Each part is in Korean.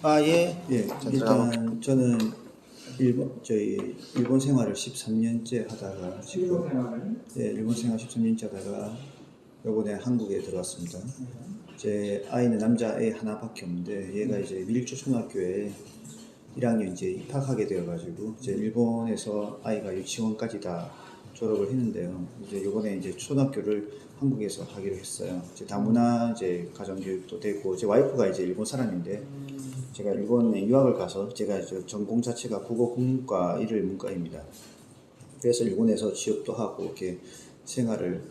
아, 예. 예, 일단 저는 일본 생활을 13년째 하다가 지금 일본 생활 13년째 하다가 요번에 한국에 들어왔습니다. 제 아이는 남자애 하나밖에 없는데 얘가 이제 밀주 초등학교에 1학년 이제 입학하게 되어가지고 이제 일본에서 아이가 유치원까지 다 졸업을 했는데요. 이제 요번에 이제 초등학교를 한국에서 하기로 했어요. 이제 다문화 이제 가정교육도 되고 제 와이프가 이제 일본 사람인데 제가 일본에 유학을 가서 제가 이제 전공 자체가 국어국문과 일일 문과입니다. 그래서 일본에서 취업도 하고 이렇게 생활을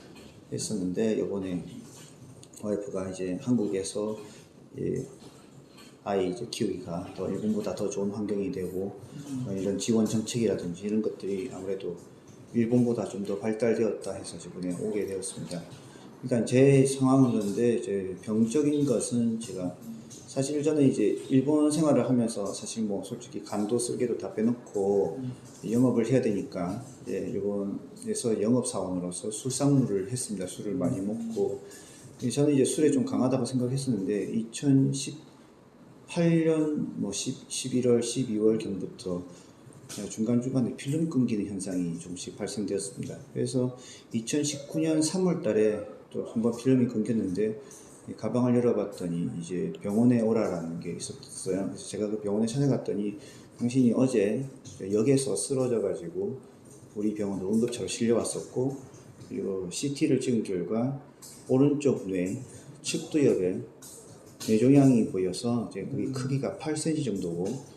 했었는데 이번에 와이프가 이제 한국에서 아이 이제 키우기가 더 일본보다 더 좋은 환경이 되고 이런 지원 정책이라든지 이런 것들이 아무래도 일본보다 좀 더 발달되었다 해서 이번에 오게 되었습니다. 그러니까 제 상황은 그런데 이제 병적인 것은 제가 사실 저는 이제 일본 생활을 하면서 사실 뭐 솔직히 간도 쓸개도 다 빼놓고 영업을 해야 되니까 일본에서 영업사원으로서 술상무를 했습니다. 술을 많이 먹고 저는 이제 술에 좀 강하다고 생각했었는데 2018년 뭐 11월, 12월 경부터 중간중간에 필름 끊기는 현상이 조금씩 발생되었습니다. 그래서 2019년 3월 달에 또 한번 필름이 끊겼는데 가방을 열어봤더니 이제 병원에 오라라는 게 있었어요. 그래서 제가 그 병원에 찾아갔더니 당신이 어제 역에서 쓰러져가지고 우리 병원으로 응급차로 실려왔었고 그리고 CT를 찍은 결과 오른쪽 뇌 측두엽에 뇌종양이 보여서 이제 그게 크기가 8cm 정도고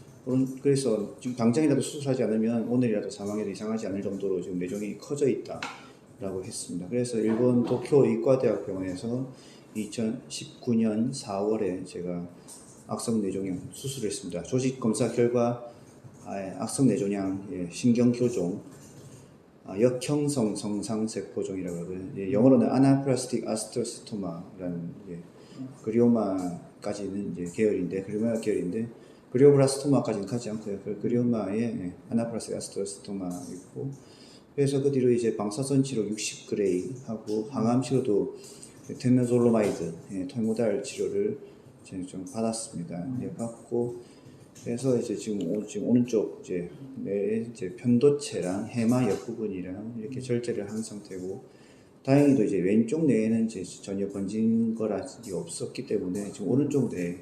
그래서 지금 당장이라도 수술하지 않으면 오늘이라도 사망해도 이상하지 않을 정도로 지금 뇌종양이 커져 있다라고 했습니다. 그래서 일본 도쿄 의과대학 병원에서 2019년 4월에 제가 악성뇌종양 수술을 했습니다. 조직 검사 결과 악성뇌종양 신경교종 역형성 성상세포종이라고 하거든요. 영어로는 아나플라스틱 아스트로스토마라는 그리오마까지는 이제 그리오마 계열인데 그리오블라스토마까지는 가지 않고요. 그리오마에 아나플라스틱 아스트로스토마 있고 그래서 그 뒤로 이제 방사선 치료 60그레이 하고 항암 치료도 테메졸로마이드, 토모달 치료를 좀 받았습니다. 받고 그래서 이제 지금 오른쪽 뇌 편도체랑 해마 옆부분이랑 이렇게 절제를 한 상태고 다행히도 이제 왼쪽 뇌에는 이제 전혀 번진 거라지 없었기 때문에 지금 오른쪽 뇌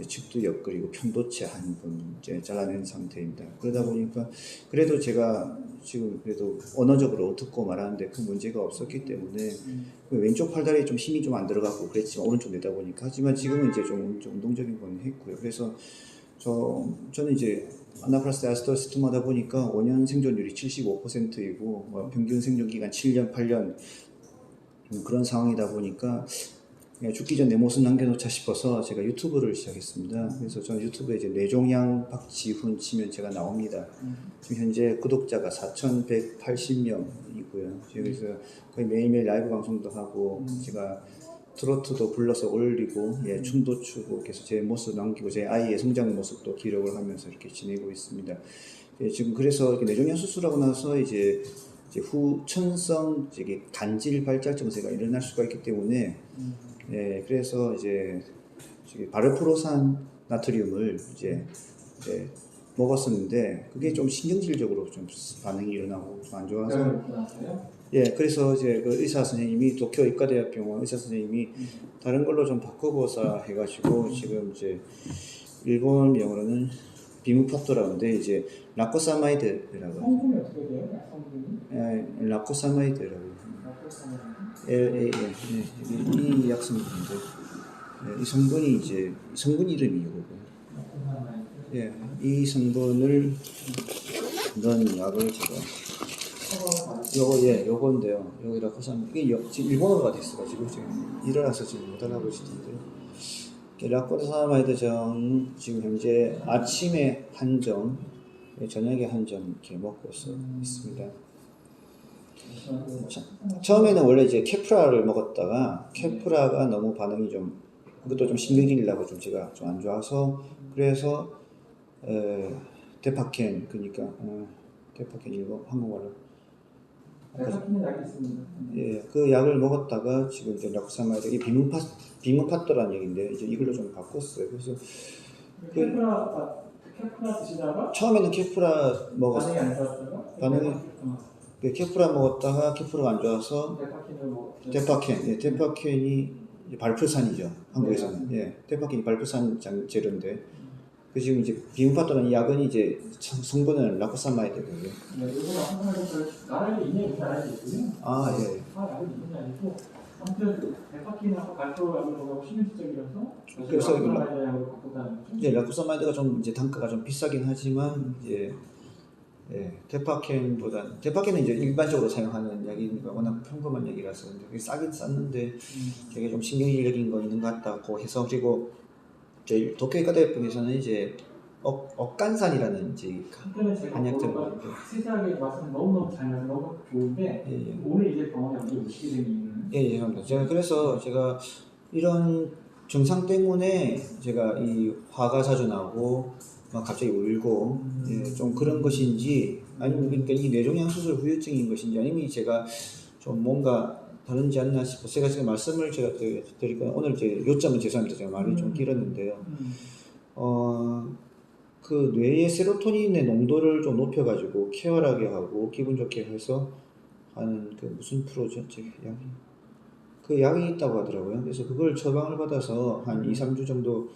측두엽 그리고 편도체 한 번 이제 잘라낸 상태입니다. 그러다 보니까 그래도 제가 지금 그래도 언어적으로 듣고 말하는데 큰 문제가 없었기 때문에 왼쪽 팔다리에 좀 힘이 좀 안 들어가고 그랬지만 오른쪽 내다 보니까 하지만 지금은 이제 좀 운동적인 건 했고요. 그래서 저는 이제 아나플라스틱 아스트로스토마다 보니까 5년 생존율이 75%이고 평균 생존 기간 7년, 8년 그런 상황이다 보니까 죽기 전 내 모습 남겨놓자 싶어서 제가 유튜브를 시작했습니다. 그래서 저는 유튜브에 이제 뇌종양 박지훈 치면 제가 나옵니다. 지금 현재 구독자가 4,180명이고요. 그래서 거의 매일매일 라이브 방송도 하고 제가 트로트도 불러서 올리고 춤도 추고 계속 제 모습 남기고 제 아이의 성장 모습도 기록을 하면서 이렇게 지내고 있습니다. 지금 그래서 뇌종양 수술하고 나서 이제 후천성 간질 발작 증세가 일어날 수가 있기 때문에 그래서 이제 바르프로산 나트륨을 이제 먹었었는데 그게 좀 신경질적으로 좀 반응이 일어나고 좀 안 좋아서 그래서 이제 그 의사 선생님이 도쿄 의과대학병원 의사 선생님이 다른 걸로 좀 바꿔보자 해가지고 지금 이제 일본 영어로는 비무파토라는데 이제 라코사마이드라고 성분이 어떻게 돼요? 성분이? 라코사마이드라고 LAN 이 약성분인데 이 성분이 이제 성분 이름이 이거고 이 성분을 넣은 약을 제가 요건데요. 여기 라코사마이드 이게 지금 일본어가 됐어가지고 지금 일어나서 지금 못 알아보시던데 라코사마이드정 지금 현재 아침에 한 점, 저녁에 한 점 이렇게 먹고 있습니다. 처음에는 원래 이제 케프라를 먹었다가 케프라가 너무 반응이 좀 그것도 좀 신경질나고 좀 제가 좀 안 좋아서 그래서 데파켄 그러니까 데파켄 이거 한국말로 데파킨의 약이 있습니다. 예, 그 약을 먹었다가 지금 이제 라쿠사마이드 이 비문파토라는 약인데 이제 이걸로 좀 바꿨어요. 그래서 케프라 드시다가 처음에는 케프라 먹었어요. 반응이 안 좋았다가 케프라 먹었다가 케프라가 안 좋아서 데파킨을 뭐 데파켄이 이제 발프산이죠. 한국에서는. 예, 데파켄이 발프산 재료인데 그 지금 이제 비문파토라는 약은 이제 성분은 라쿠사마이드고요. 네, 이거는 항상 나라에 있는 나라에 있고요. 아, 예. 나라에 있는 게 아니고 아무튼 데파킨하고 발표하고 너무 심리적이라서 그래서 라쿠사마이드하고 바꿨다는 거죠. 이제 라쿠사마이드가 좀 이제 단가가 좀 비싸긴 하지만 이제 데파켄은 이제 일반적으로 사용하는 약이니까 워낙 평범한 약이라서 되게 싸긴 쌌는데 되게 좀 신경질적인 거 있는 것 같다고 해서 그리고 저희 도쿄의과대학병에서는 이제 억간산이라는 이제 한약들을 먹는데 세세하게 맛은 너무너무 잘 나서 너무 좋은데 오늘 이제 병원에 완전히 오시게 된 이유는 죄송합니다. 제가 이런 증상 때문에 제가 이 화가 자주 나고 막 갑자기 울고 좀 그런 것인지 아니면 그러니까 이 뇌종양 수술 후유증인 것인지 아니면 제가 좀 뭔가 다른지 않나 싶어서 제가 지금 말씀을 제가 드릴 거는 오늘 이제 요점은 죄송합니다. 제가 말이 좀 길었는데요. 그 뇌의 세로토닌의 농도를 좀 높여가지고 쾌활하게 하고 기분 좋게 해서 하는 그 무슨 프로죠? 그 약이 있다고 하더라고요. 그래서 그걸 처방을 받아서 한 2-3주 정도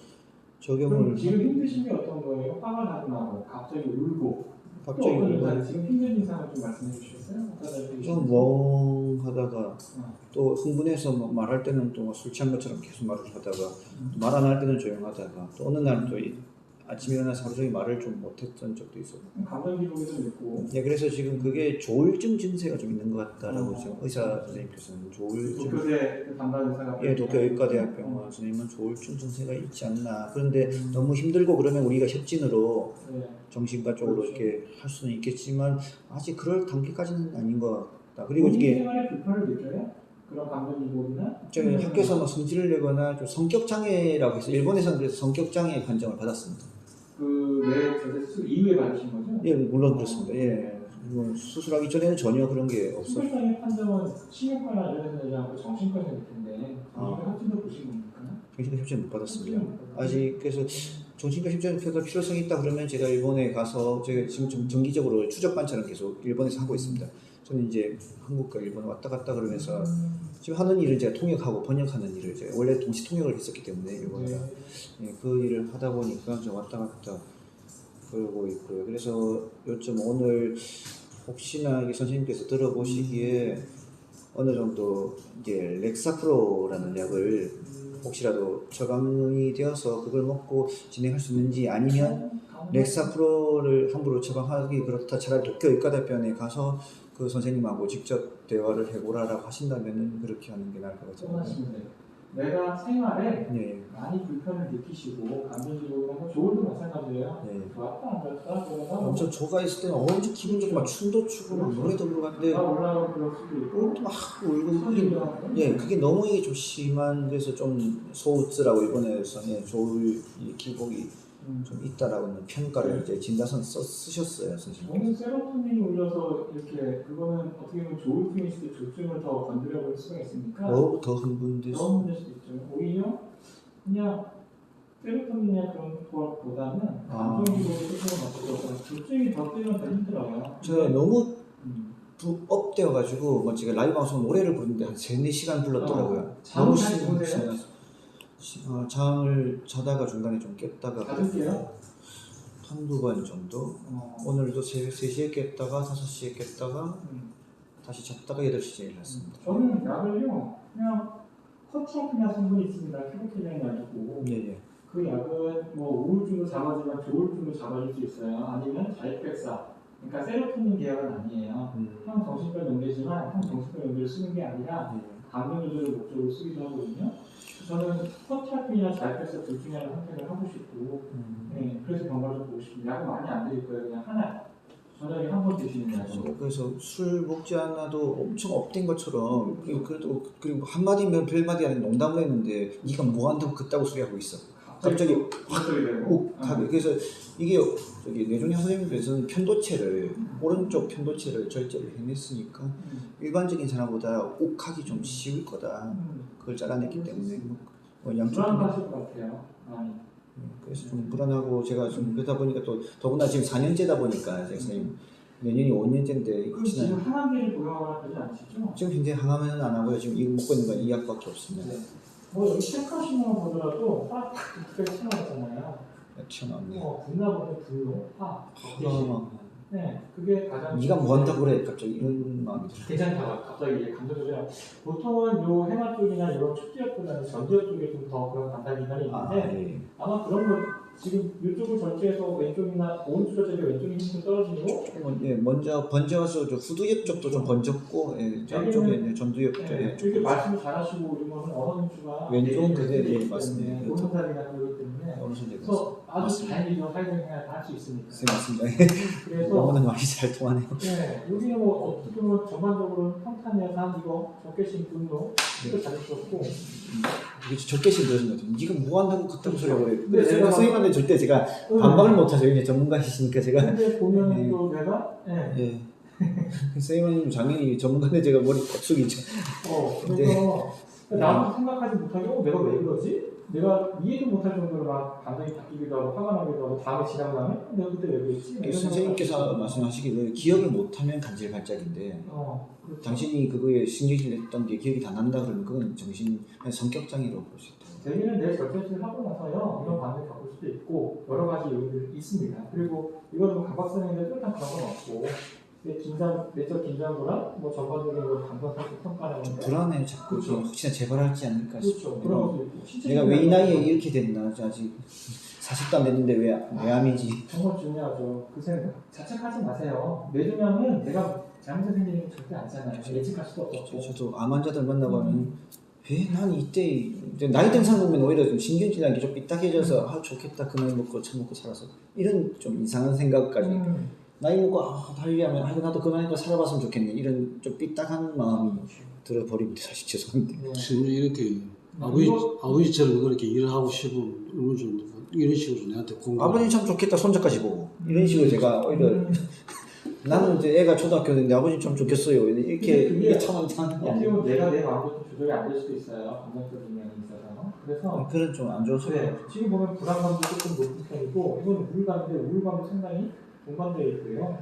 적용을 지금 힘드신 게 어떤 거예요? 화가 나고 나고 갑자기 울고 갑자기 울고 지금 힘든 이상을 좀 말씀해 주시겠어요? 좀 멍하다가 또 흥분해서 뭐 말할 때는 또 술 취한 것처럼 계속 말을 하다가 말 안 할 때는 조용하다가 또 어느 날 또 아침에 일어나서 하루 종일 말을 좀 못했던 적도 있었고 감정 기복이 좀 있고 그래서 지금 그게 조울증 증세가 좀 있는 것 같다라고 지금 의사 선생님께서는 조울증 도쿄대 담당 의사가 도쿄의과대학병원 선생님은 조울증 증세가 있지 않나 그런데 너무 힘들고 그러면 우리가 협진으로 정신과 쪽으로 이렇게 할 수는 있겠지만 아직 그럴 단계까지는 아닌 것 같다. 그리고 이게 생활에 불편을 느껴요? 그런 감정 기복이나 저희 학교에서 뭐 성질을 내거나 좀 성격 장애라고 해서 일본에서는 그래서 성격 장애 판정을 받았습니다. 그뇌 저수 이후에 받으신 거죠? 예, 물론 그렇습니다. 예, 수술하기 전에는 전혀 그런 게 없었어요. 성격 장애 판정은 신경과나 이런 데서 하고 정신과에서 낼 텐데 협진도 보신 겁니까? 정신과 협진 못 받았습니다. 아직 그래서 정신과 협진 필요성이 있다 그러면 제가 일본에 가서 제가 지금 좀 정기적으로 추적 관찰을 계속 일본에서 하고 있습니다. 저는 이제 한국과 일본 왔다 갔다 그러면서 지금 하는 일을 제가 통역하고 번역하는 일을 제가 원래 동시 통역을 했었기 때문에 일본에다 그 일을 하다 보니까 저 왔다 갔다 그러고 있고요. 그래서 요즘 오늘 혹시나 이게 선생님께서 들어보시기에 어느 정도 이제 렉사프로라는 약을 혹시라도 처방이 되어서 그걸 먹고 진행할 수 있는지 아니면 렉사프로를 함부로 처방하기 그렇다 차라리 도쿄의과대병원에 가서 그 선생님하고 직접 대화를 해보라라고 하신다면 그렇게 하는 게 나을 것 같아요. 내가 생활에 많이 불편을 느끼시고 감정적으로 좋을도 마찬가지예요. 좋았다 안 좋았다 그러다가 엄청 조가 있을 때는 엄청 기분 좋고 막 춤도 추고 막 노래도 부르고 하는데 올라가고 그럴 수도 있고 또 막 울고 그게 너무 이게 좀 심한 그래서 좀 소우츠라고 일본에서 조울 기복이 좀 있다라고는 평가를 이제 진단서 쓰셨어요, 선생님. 오늘 세로토닌이 올려서 이렇게 그거는 어떻게 보면 조울증일 수도 있고 조증을 더 건드려 볼 수가 있으니까 더 흥분될 더 힘들 수도 있죠. 오히려 그냥 세로토닌이나 그런 것보다는 감정 기복에 초점을 맞춰서 조증이 더 뜨면 더 힘들어요. 제가 너무 업되어가지고 뭐 제가 라이브 방송 노래를 부르는데 한 3-4시간 불렀더라고요. 너무 심해서 잠을 자다가 중간에 좀 깼다가 자주세요? 한두 번 정도 오늘도 새벽 3시에 깼다가 5시에 깼다가 다시 잤다가 8시에 일어났습니다. 저는 약을요 그냥 커티아피나 성분이 있습니다. 피부케이라는 약이고 그 약은 뭐 우울증도 잡아주지만 조울증도 잡아줄 수 있어요. 아니면 자이펙사 그러니까 세로토닌 계열은 아니에요. 형 정신과 연계지만 형 정신과 연계를 쓰는 게 아니라 감정 조절을 목적으로 쓰기도 하거든요. 저는 커티아핀이나 자이펙사 둘 중에 하나를 선택을 하고 싶고 그래서 병원을 좀 보고 싶습니다. 약은 많이 안 드릴 거예요. 그냥 하나 저녁에 한 번 드시는 약으로. 그래서 술 먹지 않아도 엄청 업된 것처럼 그리고 한마디면 별마디 아닌 농담을 했는데 네가 뭐 한다고 그따구 소리 하고 있어. 갑자기 확 욱하게. 그래서 이게 저기 뇌종양 선생님께서는 편도체를 오른쪽 편도체를 절제를 해냈으니까 일반적인 사람보다 욱하기 좀 쉬울 거다. 그걸 잘라냈기 때문에 양쪽 불안하실 것 같아요. 그래서 좀 불안하고 제가 좀 그러다 보니까 또 더구나 지금 4년째다 보니까 선생님 내년이 5년째인데 그럼 지금 항암제를 복용하거나 그러지 않으시죠? 지금 현재 항암은 안 하고요. 지금 이거 먹고 있는 건 이 약밖에 없습니다. 네. 뭐 여기 체크하시는 거 보더라도 화 특별히 튀어나왔잖아요. 튀어나왔네요. 분나보다 분노, 화, 네, 그게 가장 네가 뭐 한다고 그래 갑자기 이런 마음이 들어요. 괜찮다고 갑자기 감정적이 보통은 요 해마 쪽이나 이런 축지역보다는 전지역 쪽에 좀 더 그런 감당 기간이 있는데 아마 그런 거 지금 이쪽을 절제해서 왼쪽이나 오른쪽 절제가 왼쪽이 힘좀 떨어지고 예, 먼저 번져서 저 후두엽 쪽도 좀 번졌고 저쪽에 전두엽 쪽에 이렇게 말씀을 잘하시고 이러면 언어인주가 왼쪽은 그대로 맞습니다. 오른살이나 그러기 때문에 그래서 아주 다행히 좀 사회생활 할 수 있으니까 맞습니다. 그래서 너무나 말이 잘 통하네요. 네, 여기는 뭐 어떻게 보면 전반적으로 평탄이어서 한 이거 적개심 분노 이거 잘했었고 이게 적개심 그러신 것 같아요. 네가 뭐 한다고 그딴 소리 하고 그래. 근데 제가 선생님한테 절대 제가 반박을 못하죠. 이제 전문가이시니까 제가. 근데 보면 또 내가 예. 선생님은 당연히 전문가인데 제가 머리 딱 숙이죠. 그래서 나도 생각하지 못하게 내가 왜 그러지? 내가 이해도 못할 정도로 막 감정이 바뀌기도 하고 화가 나기도 하고 다음에 지나고 나면 내가 그때 왜 그랬지? 선생님께서 말씀하시기를 기억을 못하면 간질발작인데 그렇죠. 당신이 그거에 신경질 냈던 게 기억이 다 난다 그러면 그건 정신 성격 장애로 볼 수 있다. 대개는 내 절제를 하고 나서요 이런 반응을 겪을 수도 있고 여러 가지 요인들이 있습니다. 그리고 이거는 뭐 강박성인데 뚜렷한 그런 건 없고 내적 긴장보다 뭐 전반적인 걸 감정상태 평가라는 건 불안해 자꾸 그렇죠. 혹시나 재발할지 않을까 그렇죠. 그런 것도 있고 내가 왜 이 나이에 이렇게 됐나 아직 40도 안 됐는데 왜 암이지. 정말 중요하죠. 그 생각 자책하지 마세요. 뇌종양은 내가 잘못된 생기는 게 절대 아니잖아요. 예측할 수도 없고. 저도 암 환자들 만나보면 왜 난 이때 나이 든 사람 보면 오히려 좀 신경질나게 좀 삐딱해져서 아 좋겠다 그 나이 먹고 참 먹고 살아서 이런 좀 이상한 생각까지 나이 먹고 달리하면 아이고 나도 그만하니까 살아봤으면 좋겠네 이런 좀 삐딱한 마음이 들어버립니다. 사실 죄송한데 지금 이렇게 아버지처럼 그렇게 일을 하고 싶으면 어느 정도 이런 식으로 내한테 공부 아버님 참 좋겠다 손자까지 보고 이런 식으로 제가 오히려 나는 이제 애가 초등학교인데 아버님 참 좋겠어요 이렇게 참 어떻게 보면 내가 내 마음도 좀 조절이 안 될 수도 있어요. 감정적인 면이 있어서. 그래서 그런 좀 안 좋은 소리. 지금 보면 불안감도 조금 높은 편이고 이건 우울감인데 우울감도 상당히 동반되어 있고요.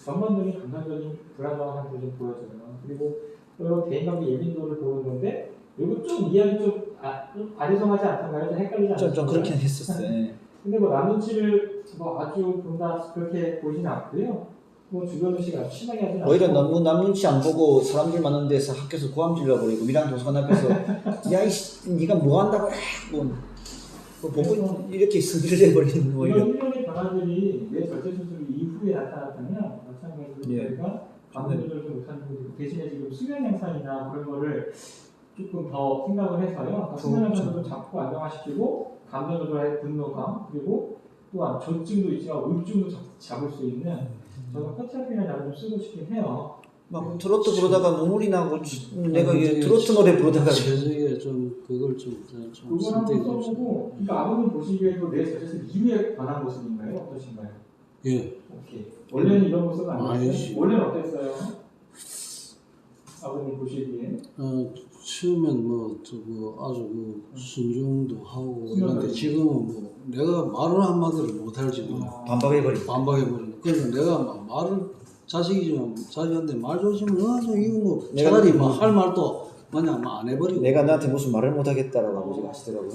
전반적인 감정적인 불안정한 상태를 좀 보여줘요. 그리고 또 대인관계 예민도를 보는 건데 이거 좀 이야기 좀 아리송하지 않던가요? 좀 헷갈리지 않나요? 좀 그렇긴 했었어요. 근데 뭐 남 눈치를 뭐 아주 본다 그렇게 보이진 않고요. 뭐 주변 의식이 아주 심하게 하진 않고 오히려 너무 남 눈치 안 보고 사람들 많은 데서 학교에서 고함 질러버리고 위랑 도서관 앞에서 야이씨 네가 뭐 한다고 해 뭐 보고 이렇게 승질을 내버리는 오히려 이런 일련의 변화들이 뇌 절제 수술 이후에 나타났다면 마찬가지로 저희가 감정 조절을 좀 못하는 분들 대신에 지금 수면 양상이나 그런 거를 조금 더 생각을 해서요. 수면 양상을 좀 잡고 안정화시키고 감정 조절의 분노감 그리고 또한 조증도 있지만 우울증도 잡을 수 있는 저는 코티아핀이라는 약을 좀 쓰고 싶긴 해요. 막 트로트 부르다가 눈물이 나고 내가 트로트 노래 부르다가 세상에 좀 그걸 좀 그걸 한번 써보고 그러니까 아버님 보시기에도 내 절제술 이후에 변한 모습인가요? 어떠신가요? 예. 오케이. 원래는 이런 모습은 아니었어요? 아니지. 원래는 어땠어요? 아버님 보시기에 처음엔 아주 순종도 하고 이런데 지금은 뭐 내가 말을 한마디를 못할지 반박해버리고 그래서 내가 막 말을 자식이지만 자식한테 말 조심을 이거 뭐 차라리 막 할 말도 그냥 안 해버리고 내가 나한테 무슨 말을 못하겠다라고 아버지가 하시더라고요.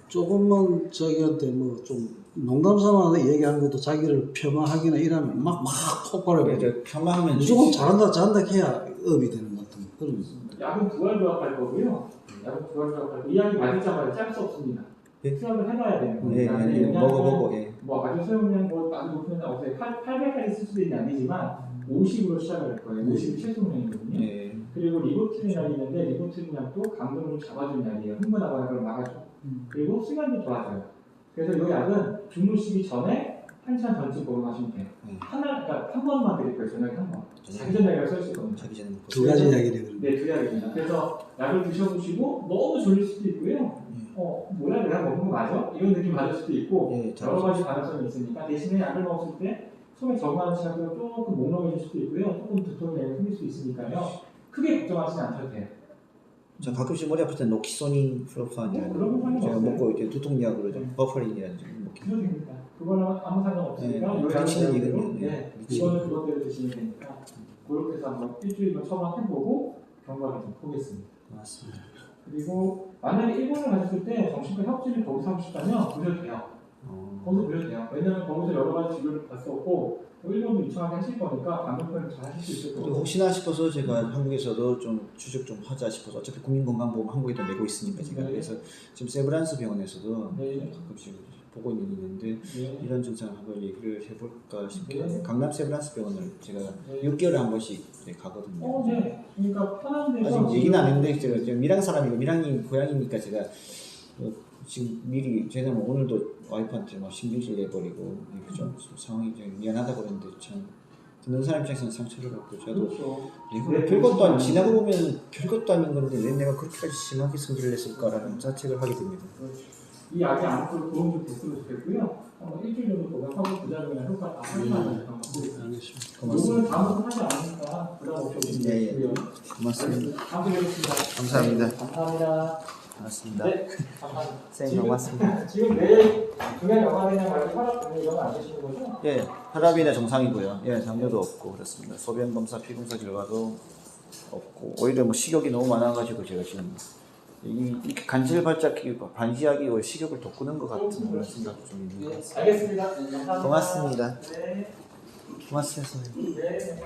조금만 자기한테 뭐 좀 농담삼아 얘기하는 것도 자기를 폄하하기나 이러면 막 폭발해버려. 폄하하면 무조건 잘한다 해야 업이 되는 것 같은 그런. 약은 두알 조합할 거고요. 약은 두알 조합할 거. 이야기 맞을자마자 짤 수 없습니다. 수업을 해봐야 되는 거예요. 먹어보고 뭐 아주 소용량 뭐 아주 높으면 없어요. 800까지 쓸 수도 있는 아니지만 50으로 시작을 할 거예요. 50이 최소량이거든요. 그리고 리보트린이라고 있는데 리보트린 약도 감정을 잡아주는 약이에요. 흥분하거나 그걸 막아줘. 그리고 수면도 도와줘요. 그래서 이 약은 주무시기 전에 한참 전쯤 복용하시면 돼요. 그러니까 한 번만 드릴 거예요. 저녁에 한 번. 자기 전약이라고 써 있을 겁니다. 두 가지 약이네요. 네, 두 약입니다. 그래서 약을 드셔보시고 너무 졸릴 수도 있고요. 뭐야 내가 먹는 거 맞아? 이런 느낌 받을 수도 있고 예, 여러 가지 가능성이 있으니까 대신에 약을 먹었을 때 속에 적응하는 시간이 조금 몽롱해질 수도 있고요. 조금 두통이 생길 수 있으니까요. 크게 걱정하지는 않셔도 돼요. 저 가끔씩 머리 아플 때 녹시소닌 프로판이라는 그런 거 제가 상관없어요. 먹고 이렇게 두통약으로 좀 버퍼린이라는 좀 먹긴 드셔도 됩니다. 그거랑 아무 상관 없으니까 네, 요양원 그치는 대로, 이거는, 네, 그치는 이거는 그것대로 드시면 되니까 그렇게 해서 한번 일주일만 처방해보고 경과를 좀 보겠습니다. 맞습니다. 그리고 만약에 일본을 가셨을 때 정신과 협진을 거기서 하고 싶다면 보셔도 돼요. 거기서 보셔도 돼요. 왜냐면 거기서 여러 가지 진료를 봤었고 또 일본도 유창하게 하실 거니까 방법을 잘 하실 수 있을 또 거고. 혹시나 싶어서 제가 한국에서도 좀 추적 좀 하자 싶어서 어차피 국민건강보험 한국에도 내고 있으니까 제가 네. 그래서 지금 세브란스 병원에서도 네. 가끔씩 보고 있는데 네. 이런 증상을 한번 얘기를 해볼까 싶긴 네. 한데 강남 세브란스 병원을 제가 네. 6개월에 한 번씩 가거든요. 네. 그러니까 편한 데서 아직 얘기는 안 했는데 제가 지금 밀양 사람이고 밀양이 고향이니까 제가 지금 미리 제가 뭐 오늘도 와이프한테 막 신경질 내버리고 이렇게 좀 상황이 좀 미안하다 그랬는데 참 듣는 사람 입장에서는 상처를 받고 저도 그렇죠. 이거 네, 별것도 아닌 그렇죠. 지나고 보면 별것도 아닌 건데 왜 내가 그렇게까지 심하게 성질을 냈을까라는 자책을 하게 됩니다. 이 약이 아무쪼록 도움 좀 됐으면 좋겠고요. 일주일 정도 복용하고 부작용이나 효과 다 확인하는 방법 보겠습니다. 알겠습니다. 고맙습니다. 요거는 다음부터 하지 않으니까 부담 없이 오시면 네, 예. 되고요. 고맙습니다. 다음 주에 뵙겠습니다. 감사합니다. 네, 감사합니다. 고맙습니다. 네, 감사합니다. 선생님 고맙습니다. 지금 내일 중요한 영화이나 말고 혈압 등등 이런 거 안 되시는 거죠? 예, 혈압이나 정상이고요. 예, 당뇨도 없고 그렇습니다. 소변 검사, 피 검사 결과도 없고 오히려 뭐 식욕이 너무 많아가지고 제가 지금 이렇게 간질 발작기 반지하기 오히려 식욕을 돋구는 것 같은 그런 생각이 좀 있는 것 같습니다. 알겠습니다. 네, 감사합니다. 고맙습니다. 네. 고맙습니다. 선생님. 네.